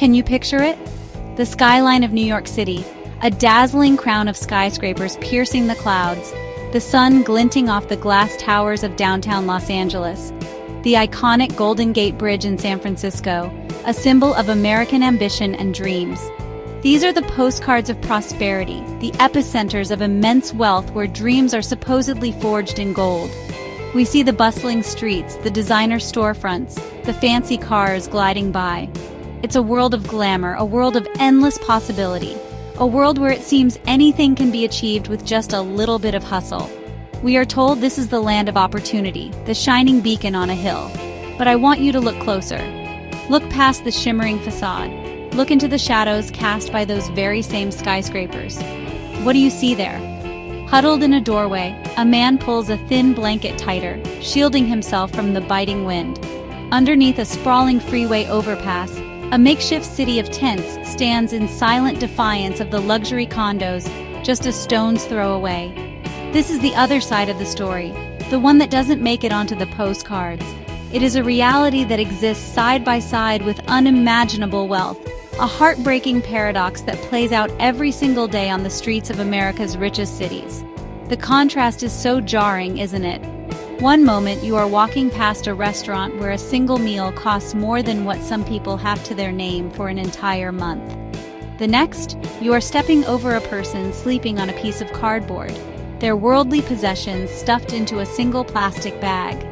Can you picture it? The skyline of New York City, a dazzling crown of skyscrapers piercing the clouds, the sun glinting off the glass towers of downtown Los Angeles, the iconic Golden Gate Bridge in San Francisco, a symbol of American ambition and dreams. These are the postcards of prosperity, the epicenters of immense wealth where dreams are supposedly forged in gold. We see the bustling streets, the designer storefronts, the fancy cars gliding by. It's a world of glamour, a world of endless possibility, a world where it seems anything can be achieved with just a little bit of hustle. We are told this is the land of opportunity, the shining beacon on a hill. But I want you to look closer. Look past the shimmering facade. Look into the shadows cast by those very same skyscrapers. What do you see there? Huddled in a doorway, a man pulls a thin blanket tighter, shielding himself from the biting wind. Underneath a sprawling freeway overpass, a makeshift city of tents stands in silent defiance of the luxury condos just a stone's throw away. This is the other side of the story, the one that doesn't make it onto the postcards. It is a reality that exists side by side with unimaginable wealth, a heartbreaking paradox that plays out every single day on the streets of America's richest cities. The contrast is so jarring, isn't it? One moment you are walking past a restaurant where a single meal costs more than what some people have to their name for an entire month. The next, you are stepping over a person sleeping on a piece of cardboard, their worldly possessions stuffed into a single plastic bag.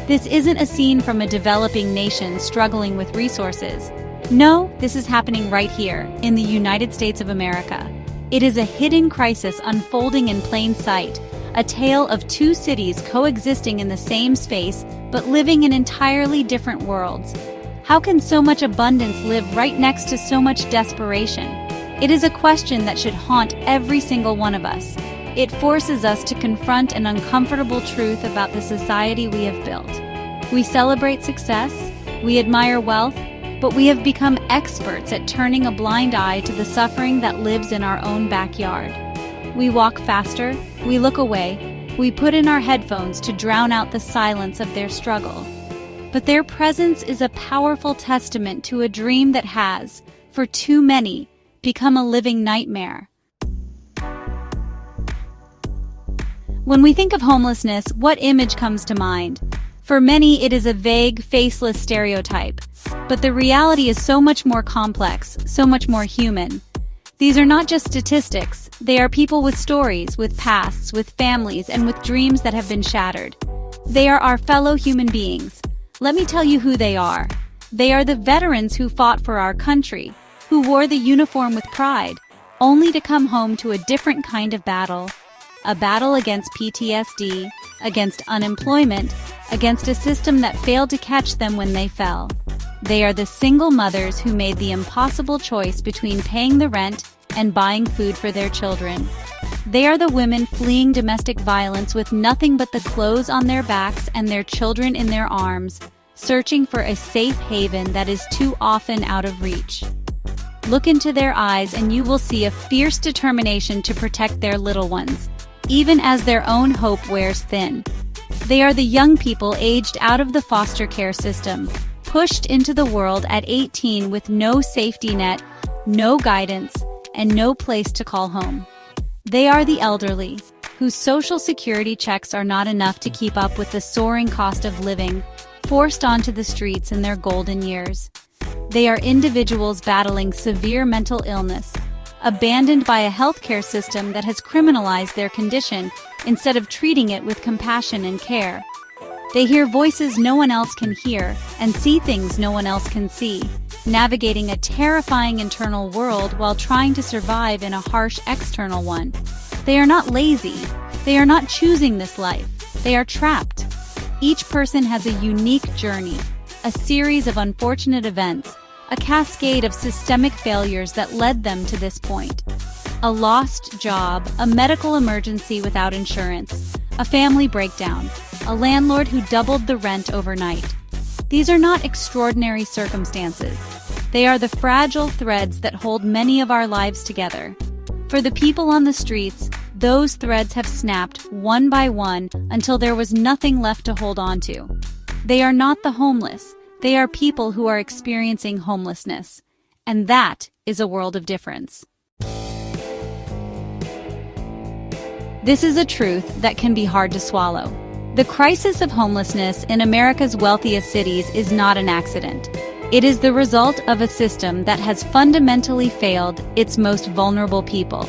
This isn't a scene from a developing nation struggling with resources. No, this is happening right here, in the United States of America. It is a hidden crisis unfolding in plain sight, a tale of two cities coexisting in the same space, but living in entirely different worlds. How can so much abundance live right next to so much desperation? It is a question that should haunt every single one of us. It forces us to confront an uncomfortable truth about the society we have built. We celebrate success, we admire wealth, but we have become experts at turning a blind eye to the suffering that lives in our own backyard. We walk faster, we look away, we put in our headphones to drown out the silence of their struggle. But their presence is a powerful testament to a dream that has, for too many, become a living nightmare. When we think of homelessness, what image comes to mind? For many, it is a vague, faceless stereotype. But the reality is so much more complex, so much more human. These are not just statistics, they are people with stories, with pasts, with families, and with dreams that have been shattered. They are our fellow human beings. Let me tell you who they are. They are the veterans who fought for our country, who wore the uniform with pride, only to come home to a different kind of battle. A battle against PTSD, against unemployment, against a system that failed to catch them when they fell. They are the single mothers who made the impossible choice between paying the rent and buying food for their children. They are the women fleeing domestic violence with nothing but the clothes on their backs and their children in their arms, searching for a safe haven that is too often out of reach. Look into their eyes and you will see a fierce determination to protect their little ones, even as their own hope wears thin. They are the young people aged out of the foster care system, pushed into the world at 18 with no safety net, no guidance, and no place to call home. They are the elderly, whose social security checks are not enough to keep up with the soaring cost of living, forced onto the streets in their golden years. They are individuals battling severe mental illness, abandoned by a healthcare system that has criminalized their condition instead of treating it with compassion and care. They hear voices no one else can hear and see things no one else can see, navigating a terrifying internal world while trying to survive in a harsh external one. They are not lazy. They are not choosing this life. They are trapped. Each person has a unique journey, a series of unfortunate events, a cascade of systemic failures that led them to this point. A lost job, a medical emergency without insurance, a family breakdown, a landlord who doubled the rent overnight. These are not extraordinary circumstances. They are the fragile threads that hold many of our lives together. For the people on the streets, those threads have snapped one by one until there was nothing left to hold on to. They are not the homeless. They are people who are experiencing homelessness. And that is a world of difference. This is a truth that can be hard to swallow. The crisis of homelessness in America's wealthiest cities is not an accident. It is the result of a system that has fundamentally failed its most vulnerable people.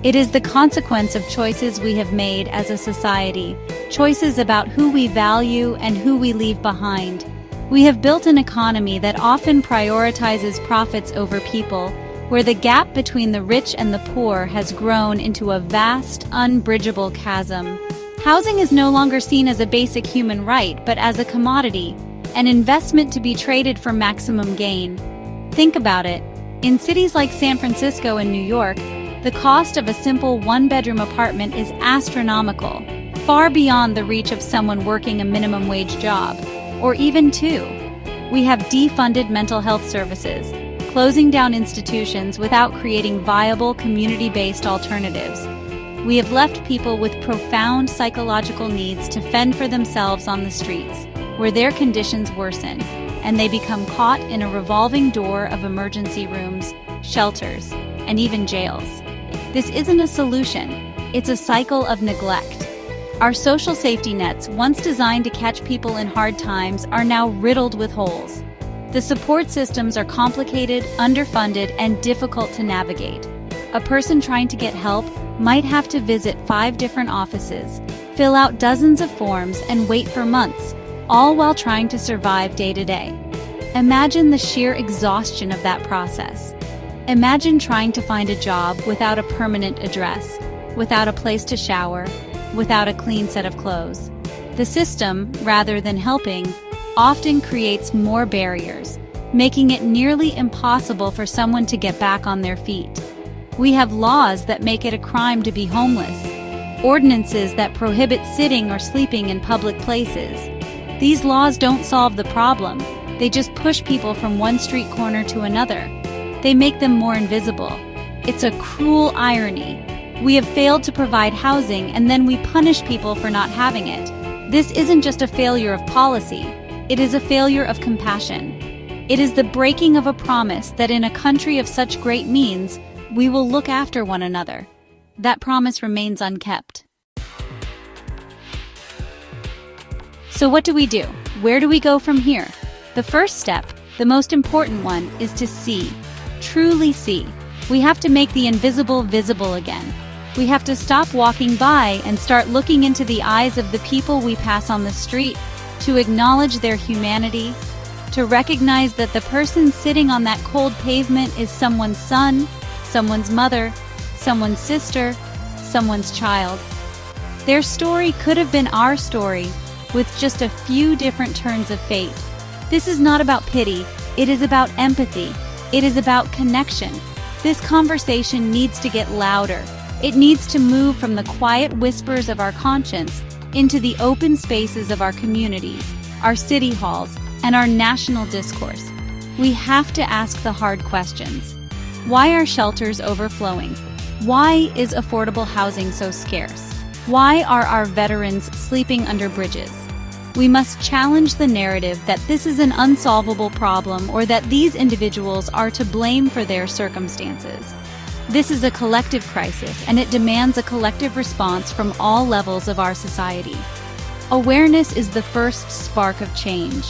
It is the consequence of choices we have made as a society, choices about who we value and who we leave behind. We have built an economy that often prioritizes profits over people, where the gap between the rich and the poor has grown into a vast, unbridgeable chasm. Housing is no longer seen as a basic human right, but as a commodity, an investment to be traded for maximum gain. Think about it. In cities like San Francisco and New York, the cost of a simple one-bedroom apartment is astronomical, far beyond the reach of someone working a minimum wage job, or even two. We have defunded mental health services, closing down institutions without creating viable community-based alternatives. We have left people with profound psychological needs to fend for themselves on the streets, where their conditions worsen, and they become caught in a revolving door of emergency rooms, shelters, and even jails. This isn't a solution, it's a cycle of neglect. Our social safety nets, once designed to catch people in hard times, are now riddled with holes. The support systems are complicated, underfunded, and difficult to navigate. A person trying to get help might have to visit 5 different offices, fill out dozens of forms, and wait for months, all while trying to survive day to day. Imagine the sheer exhaustion of that process. Imagine trying to find a job without a permanent address, without a place to shower, without a clean set of clothes. The system, rather than helping, often creates more barriers, making it nearly impossible for someone to get back on their feet. We have laws that make it a crime to be homeless, ordinances that prohibit sitting or sleeping in public places. These laws don't solve the problem, they just push people from one street corner to another. They make them more invisible. It's a cruel irony. We have failed to provide housing, and then we punish people for not having it. This isn't just a failure of policy, it is a failure of compassion. It is the breaking of a promise that in a country of such great means, we will look after one another. That promise remains unkept. So what do we do? Where do we go from here? The first step, the most important one, is to see. Truly see. We have to make the invisible visible again. We have to stop walking by and start looking into the eyes of the people we pass on the street, to acknowledge their humanity, to recognize that the person sitting on that cold pavement is someone's son, someone's mother, someone's sister, someone's child. Their story could have been our story, with just a few different turns of fate. This is not about pity, it is about empathy. It is about connection. This conversation needs to get louder. It needs to move from the quiet whispers of our conscience into the open spaces of our communities, our city halls, and our national discourse. We have to ask the hard questions. Why are shelters overflowing? Why is affordable housing so scarce? Why are our veterans sleeping under bridges? We must challenge the narrative that this is an unsolvable problem or that these individuals are to blame for their circumstances. This is a collective crisis, and it demands a collective response from all levels of our society. Awareness is the first spark of change.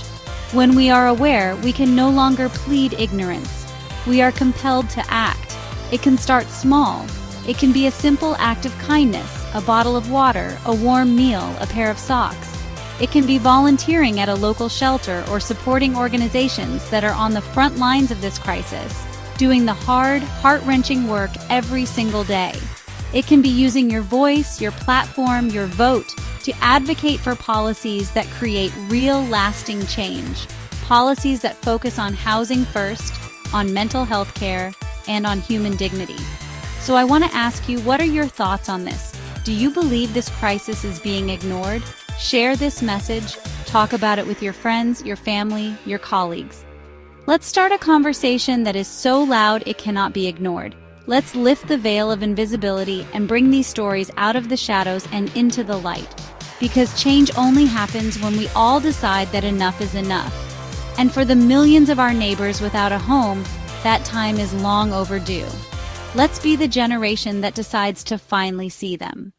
When we are aware, we can no longer plead ignorance. We are compelled to act. It can start small. It can be a simple act of kindness, a bottle of water, a warm meal, a pair of socks. It can be volunteering at a local shelter or supporting organizations that are on the front lines of this crisis, doing the hard, heart-wrenching work every single day. It can be using your voice, your platform, your vote to advocate for policies that create real, lasting change. Policies that focus on housing first, on mental health care, and on human dignity. So I want to ask you, what are your thoughts on this? Do you believe this crisis is being ignored? Share this message, talk about it with your friends, your family, your colleagues. Let's start a conversation that is so loud it cannot be ignored. Let's lift the veil of invisibility and bring these stories out of the shadows and into the light. Because change only happens when we all decide that enough is enough. And for the millions of our neighbors without a home, That time is long overdue. Let's be the generation that decides to finally see them.